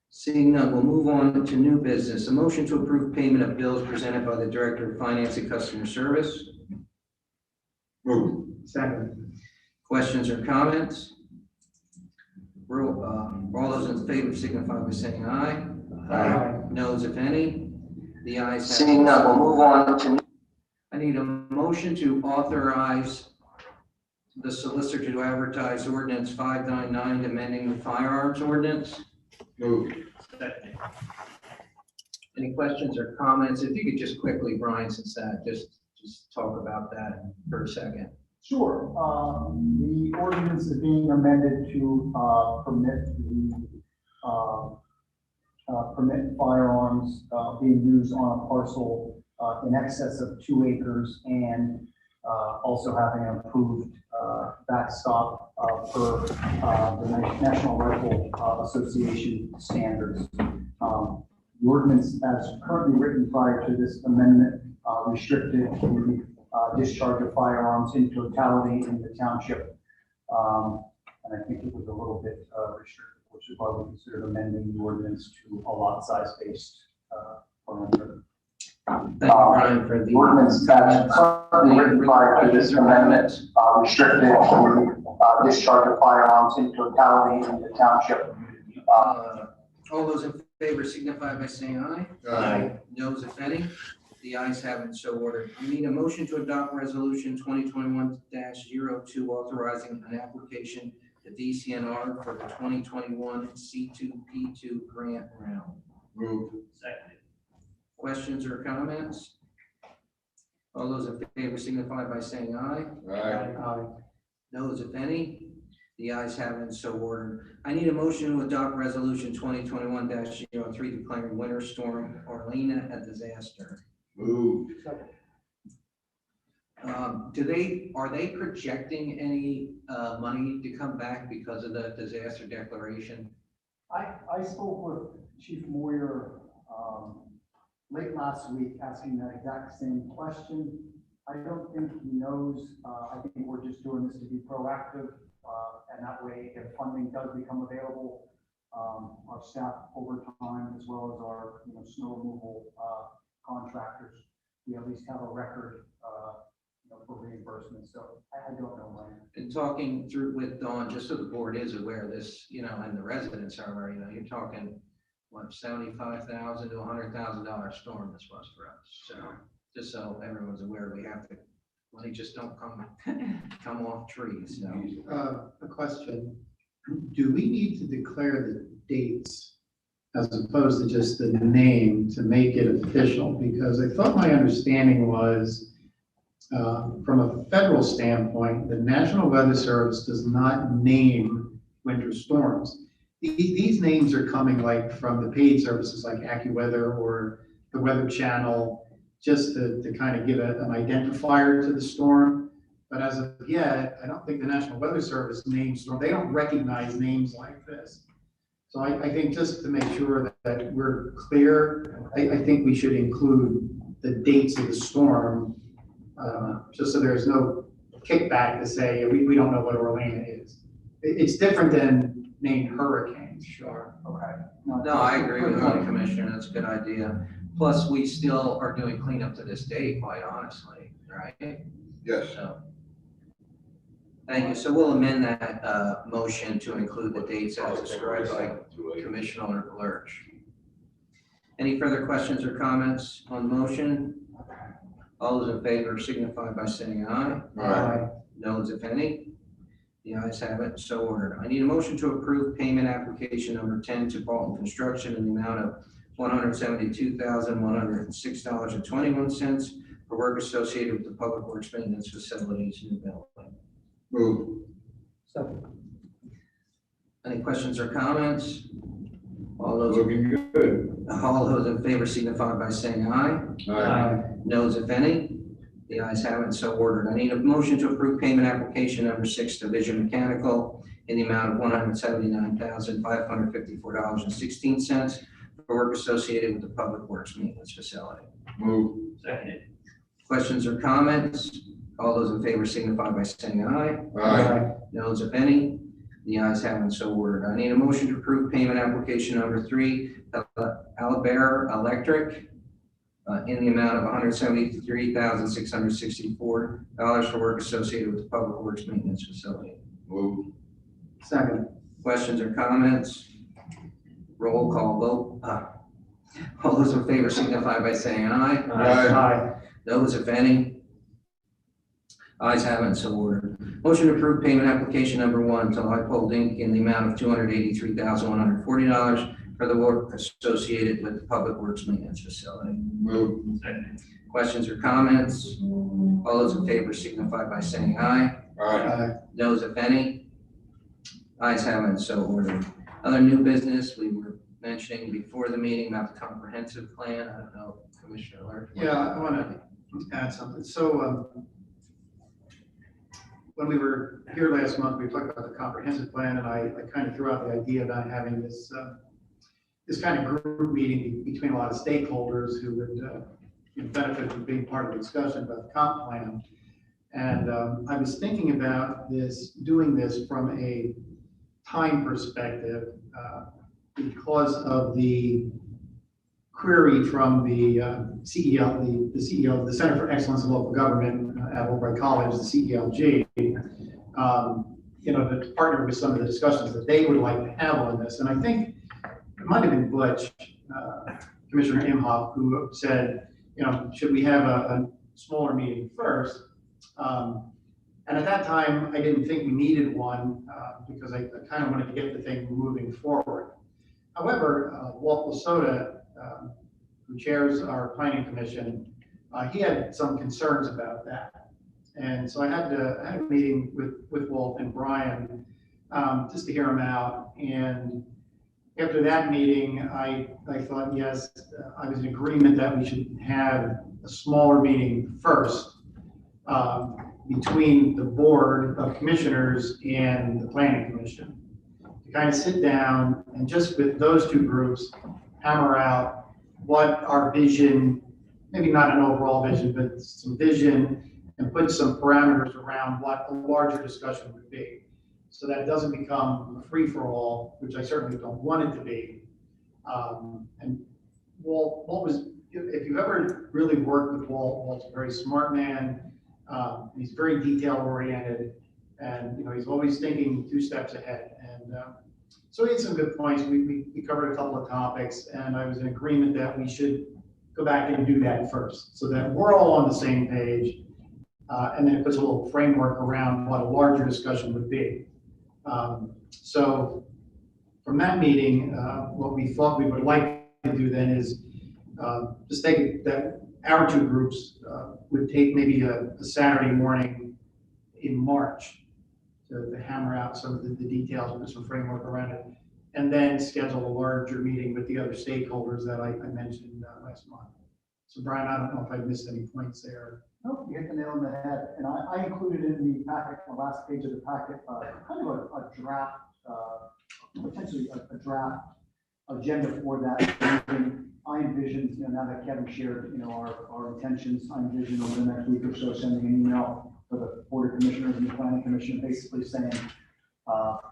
Seeing none, we'll move on to new business. A motion to approve payment of bills presented by the Director of Finance and Customer Service. Move. Second. Questions or comments? All those in favor signify by saying aye. Aye. Noes, if any. The ayes have it. Seeing none, we'll move on to. I need a motion to authorize the solicitor to advertise ordinance 599, amending the firearms ordinance. Move. Second. Any questions or comments? If you could just quickly, Brian, since that, just talk about that for a second. Sure. The ordinance is being amended to permit firearms being used on a parcel in excess of 2 acres, and also having an approved backstop per the National Rifle Association standards. The ordinance, as currently written prior to this amendment, restricted the discharge of firearms in totality in the township. And I think it was a little bit restricted, which is why we considered amending the ordinance to a lot size based parameter. Thank you, Brian, for the Ordinance that's currently written prior to this amendment, restricted the discharge of firearms in totality in the township. all those in favor signify by saying aye. Aye. Noes, if any. The ayes have it, so ordered. I need a motion to adopt resolution 2021-02 authorizing an application to DCNR for the 2021 C2P2 grant round. Move. Second. Questions or comments? All those in favor signify by saying aye. Aye. Noes, if any. The ayes have it, so ordered. I need a motion to adopt resolution 2021-03 declaring winter storm Orlena a disaster. Move. Are they projecting any money to come back because of the disaster declaration? I spoke with Chief Moyer late last week asking that exact same question. I don't think he knows. I think we're just doing this to be proactive. And that way, if funding does become available, our staff overtime, as well as our snow removal contractors, we at least have a record for reimbursement. So I don't know, Ryan. And talking through with Dawn, just so the board is aware of this, and the residents are aware, you're talking, what, $75,000 to $100,000 storm this was for us. So just so everyone's aware, we have to, money just don't come off trees. So. A question, do we need to declare the dates as opposed to just the name to make it official? Because I thought my understanding was, from a federal standpoint, the National Weather Service does not name winter storms. These names are coming like from the paid services like AccuWeather or the Weather Channel, just to kind of give an identifier to the storm. But as of yet, I don't think the National Weather Service names storm. They don't recognize names like this. So I think just to make sure that we're clear, I think we should include the dates of the storm, just so there's no kickback to say we don't know what Orlena is. It's different than named hurricanes. Sure. Okay. No, I agree with the commissioner. That's a good idea. Plus, we still are doing cleanup to this day, quite honestly, right? Yes. So, thank you. So we'll amend that motion to include the dates as described by Commissioner Lurch. Any further questions or comments on the motion? All those in favor signify by saying aye. Aye. Noes, if any. The ayes have it, so ordered. I need a motion to approve payment application number 10 to Bolton Construction in the amount of $172,106.21 for work associated with the Public Works Maintenance Facilities new building. Move. Second. Any questions or comments? All those Looking good. in favor signify by saying aye. Aye. Noes, if any. The ayes have it, so ordered. I need a motion to approve payment application number 6 to Vision Mechanical in the amount of $179,554.16 for work associated with the Public Works Maintenance Facility. Move. Second. Questions or comments? All those in favor signify by saying aye. Aye. Noes, if any. The ayes have it, so ordered. I need a motion to approve payment application number 3, Alabama Electric, in the amount of $173,664 for work associated with the Public Works Maintenance Facility. Moved. Second. Questions or comments? Roll call vote. All those in favor signify by saying aye. Aye. Those, if any. Ayes have it, so ordered. Motion to approve payment application number 1 to Leipold Inc. in the amount of $283,140 for the work associated with the Public Works Maintenance Facility. Moved. Questions or comments? All those in favor signify by saying aye. Aye. Those, if any. Ayes have it, so ordered. Other new business, we were mentioning before the meeting about the comprehensive plan. I don't know, Commissioner Alert. Yeah, I want to add something. So, when we were here last month, we talked about the comprehensive plan, and I kind of threw out the idea about having this, this kind of group meeting between a lot of stakeholders who would benefit from being part of the discussion about the comp plan. And I was thinking about doing this from a time perspective because of the query from the CEO, the CEO of the Center for Excellence in Local Government at Muhlenberg College, the CELG, to partner with some of the discussions that they would like to have on this. And I think it might have been Butch, Commissioner Imhoff, who said, should we have a smaller meeting first? And at that time, I didn't think we needed one because I kind of wanted to get the thing moving forward. However, Walt Lasoda, who chairs our planning commission, he had some concerns about that. And so I had a meeting with Walt and Brian just to hear him out. And after that meeting, I thought, yes, I was in agreement that we should have a smaller meeting first between the board of commissioners and the planning commission to kind of sit down and just with those two groups hammer out what our vision, maybe not an overall vision, but some vision, and put some parameters around what a larger discussion would be. So that it doesn't become a free-for-all, which I certainly don't want it to be. And Walt was, if you ever really worked with Walt's a very smart man. He's very detail-oriented, and he's always thinking 2 steps ahead. And so he had some good points. We covered a couple of topics, and I was in agreement that we should go back and do that first, so that we're all on the same page. And then it puts a little framework around what a larger discussion would be. So from that meeting, what we thought we would like to do then is just take that our 2 groups would take maybe a Saturday morning in March to hammer out some of the details, put some framework around it, and then schedule a larger meeting with the other stakeholders that I mentioned last month. So Brian, I don't know if I missed any points there. Nope, you hit the nail on the head. And I included in the packet, the last page of the packet, kind of a draft, potentially a draft agenda for that. I envisioned, now that Kevin shared, our intentions, I envisioned over the next week or so sending an email for the Board of Commissioners and the Planning Commission, basically saying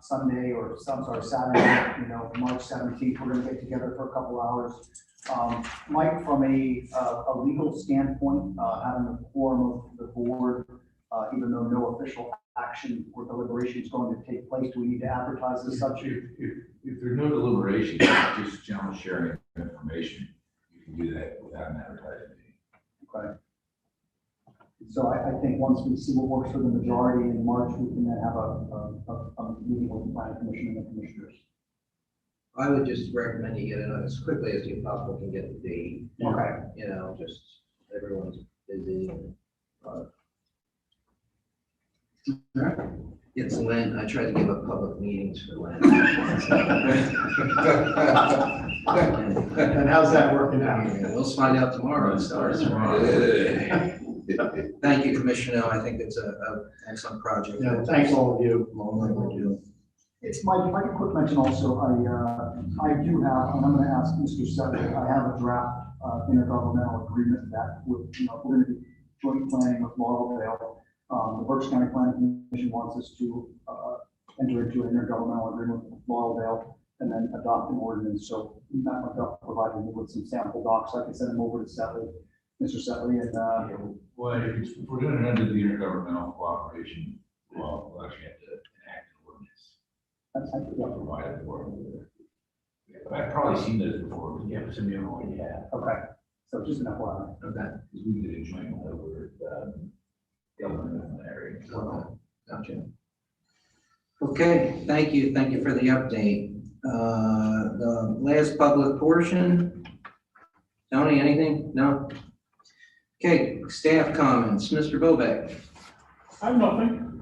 Saturday, March 17th, we're going to get together for a couple hours. Mike, from a legal standpoint, having the quorum of the board, even though no official action or deliberation is going to take place, do we need to advertise this subject? If there's no deliberation, just general sharing of information, you can do that without an advertising meeting. Okay. So I think once we see what works for the majority in March, we can then have a meeting with the planning commission and the commissioners. I would just recommend you get it on as quickly as you possibly can get the date. Okay. Just everyone's busy. It's Lent. I try to give up public meetings for Lent. And how's that working out? We'll find out tomorrow. It starts tomorrow. Thank you, Commissioner. I think it's an excellent project. Yeah, thanks all of you. Long overdue. It's Mike, if I can quick mention also, I do have, and I'm going to ask Mr. Sedgwick, I have a draft intergovernmental agreement that we're going to be joint planning with Laurelville. The Berks County Planning Commission wants us to enter into an intergovernmental agreement with Laurelville, and then adopt an ordinance. So Matt McDuff provided me with some sample docs. I can send them over to Setley, Mr. Setley, and, Well, if we're doing it under the intergovernmental cooperation law, we'll actually have to enact an ordinance. that's, yeah, Provided for. I've probably seen this before, but yeah, some of you already have. okay. So just an FYI. Okay, Because we did a joint one over government in that area. So, gotcha. Okay, thank you for the update. The last public portion. Tony, anything? No? Okay, staff comments, Mr. Bobek. I have nothing.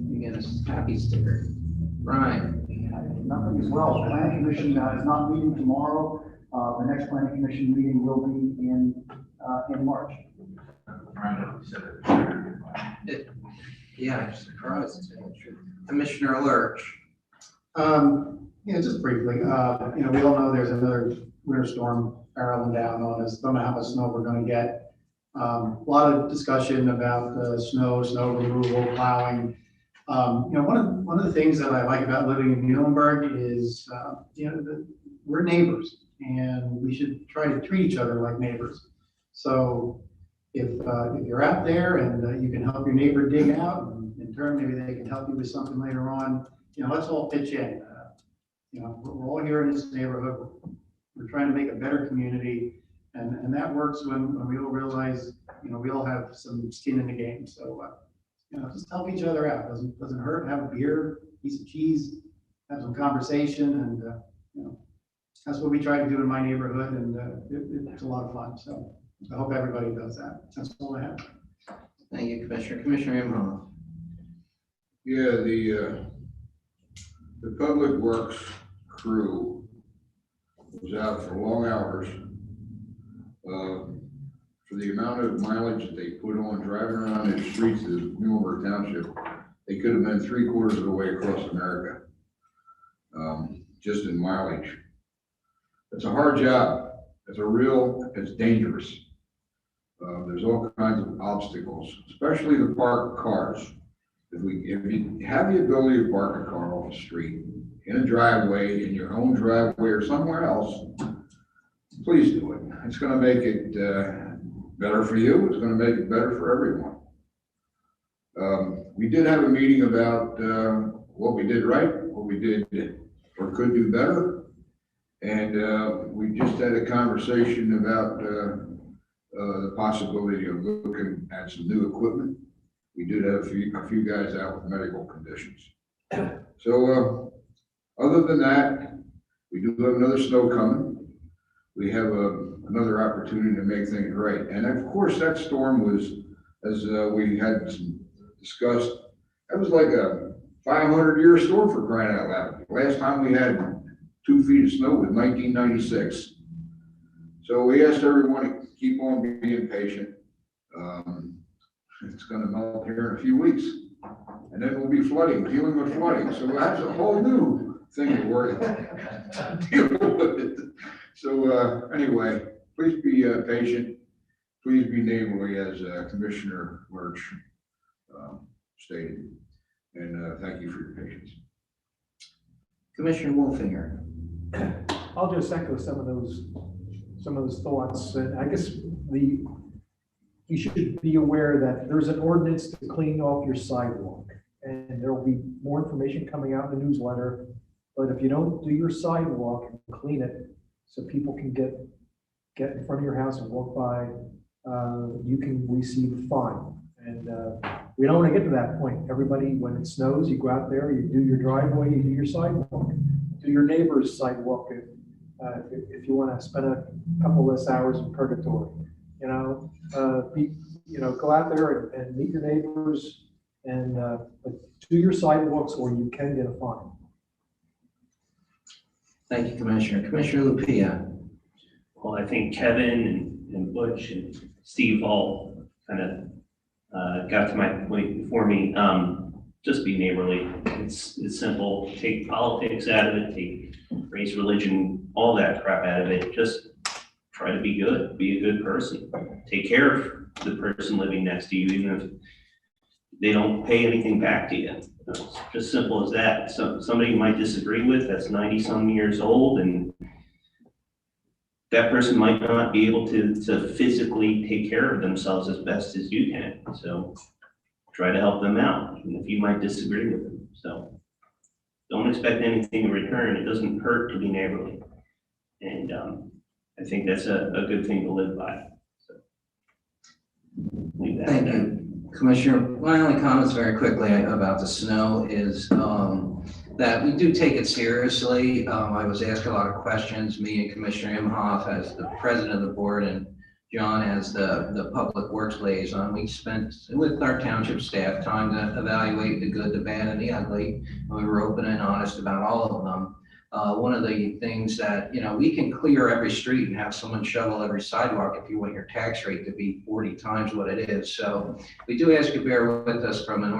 You get a happy sticker. Brian. Nothing as well. Planning Commission is not meeting tomorrow. The next Planning Commission meeting will be in March. Yeah, I'm surprised. Commissioner Lurch. Yeah, just briefly, we all know there's another winter storm barreling down on us. Don't know how much snow we're gonna get. A lot of discussion about snow removal, plowing. One of the things that I like about living in Muhlenberg is, we're neighbors and we should try to treat each other like neighbors. So if you're out there and you can help your neighbor dig out, and in turn, maybe they can help you with something later on, let's all pitch in. We're all here in this neighborhood. We're trying to make a better community, and that works when we all realize, we all have some skin in the game. So, just help each other out. Doesn't hurt. Have a beer, piece of cheese, have some conversation, and that's what we try to do in my neighborhood, and it's a lot of fun. So I hope everybody does that. That's all I have. Thank you, Commissioner. Commissioner Imhoff. Yeah, the Public Works crew was out for long hours. For the amount of mileage that they put on driving around the streets of Muhlenberg Township, they could have been 3/4 of the way across America, just in mileage. It's a hard job. It's dangerous. There's all kinds of obstacles, especially the parked cars. If you have the ability to park a car off the street, in a driveway, in your own driveway or somewhere else, please do it. It's gonna make it better for you. It's gonna make it better for everyone. We did have a meeting about what we did right, what we did or could do better. And we just had a conversation about the possibility of looking at some new equipment. We did have a few guys out with medical conditions. So other than that, we do have another snow coming. We have another opportunity to make things right. And of course, that storm was, as we had discussed, that was like a 500-year storm, for crying out loud. Last time we had 2 feet of snow was 1996. So we asked everyone to keep on being patient. It's going to melt here in a few weeks, and then we'll be dealing with flooding. So that's a whole new thing to worry deal with. So anyway, please be patient. Please be neighborly, as Commissioner Lurch stated, and thank you for your patience. Commissioner Wolfinger. I'll just echo some of those thoughts. And I guess you should be aware that there's an ordinance to clean off your sidewalk, and there will be more information coming out in the newsletter. But if you don't do your sidewalk and clean it so people can get in front of your house and walk by, you can receive a fine. And we don't want to get to that point. Everybody, when it snows, you go out there, you do your driveway, you do your sidewalk, do your neighbor's sidewalk if you want to spend a couple less hours in purgatory. Go out there and meet your neighbors and do your sidewalks, or you can get a fine. Thank you, Commissioner. Commissioner Lupia. Well, I think Kevin and Butch and Steve all kind of got to my point before me. Just be neighborly. It's simple. Take politics out of it, take race, religion, all that crap out of it. Just try to be good, be a good person. Take care of the person living next to you, even if they don't pay anything back to you. It's just simple as that. Somebody you might disagree with, that's 90-some years old, and that person might not be able to physically take care of themselves as best as you can. So try to help them out, and if you might disagree with them. So don't expect anything in return. It doesn't hurt to be neighborly. And I think that's a good thing to live by. So leave that Thank at you, Commissioner. My only comments very quickly about the snow is that we do take it seriously. I was asked a lot of questions, me and Commissioner Imhoff as the president of the board and John as the public works liaison. We spent with our township staff time to evaluate the good, the bad, and the ugly. And we were open and honest about all of them. One of the things that, we can clear every street and have someone shovel every sidewalk if you want your tax rate to be 40 times what it is. So we do ask you to bear with us from an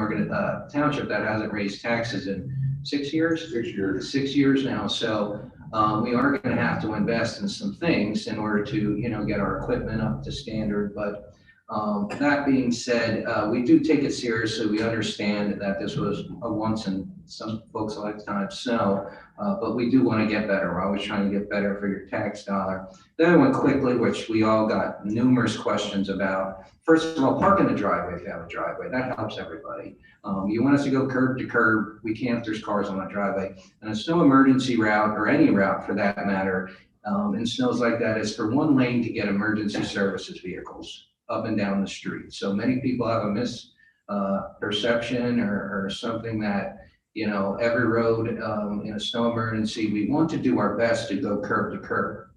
township that hasn't raised taxes in 6 years? 6 years. 6 years now. So we are going to have to invest in some things in order to, get our equipment up to standard. But that being said, we do take it seriously. We understand that this was a once in some folks' lifetime snow, but we do want to get better. We're always trying to get better for your tax dollar. The other one quickly, which we all got numerous questions about. First of all, park in the driveway if you have a driveway. That helps everybody. You want us to go curb to curb, we can't if there's cars on the driveway. And a snow emergency route, or any route for that matter, in snows like that, is for one lane to get emergency services vehicles up and down the street. So many people have a misperception or something that, every road in a snow emergency, we want to do our best to go curb to curb.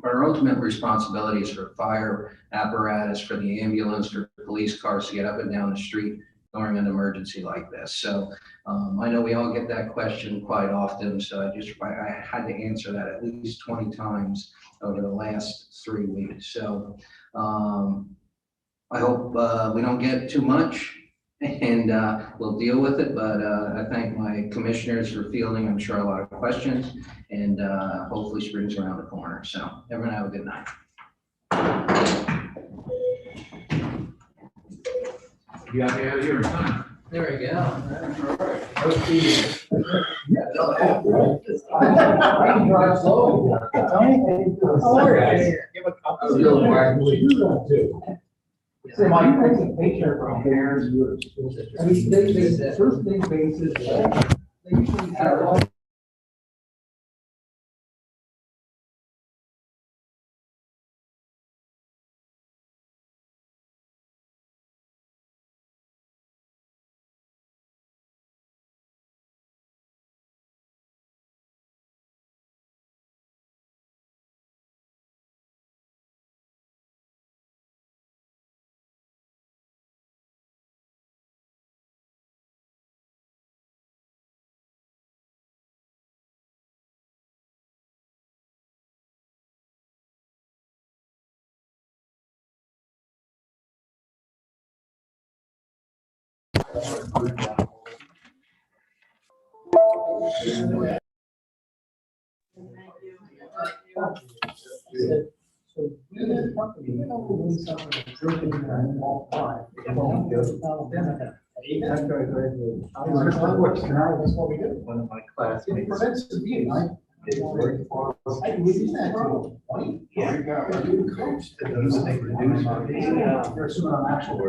But our ultimate responsibility is for fire apparatus, for the ambulance, for police cars to get up and down the street during an emergency like this. So I know we all get that question quite often, so I had to answer that at least 20 times over the last 3 weeks. So I hope we don't get too much, and we'll deal with it. But I thank my commissioners for fielding, I'm sure, a lot of questions, and hopefully spring's around the corner. So everyone have a good night. You got me out of here. There we go. So my presentation compares yours. I mean, the first thing basis, they usually have. So we didn't talk to you, doing something that's drinking and all fine. That's what we do. One of my classmates. It prevents the meeting. I we use that for 20. Yeah. You coach. You're assuming I'm actually.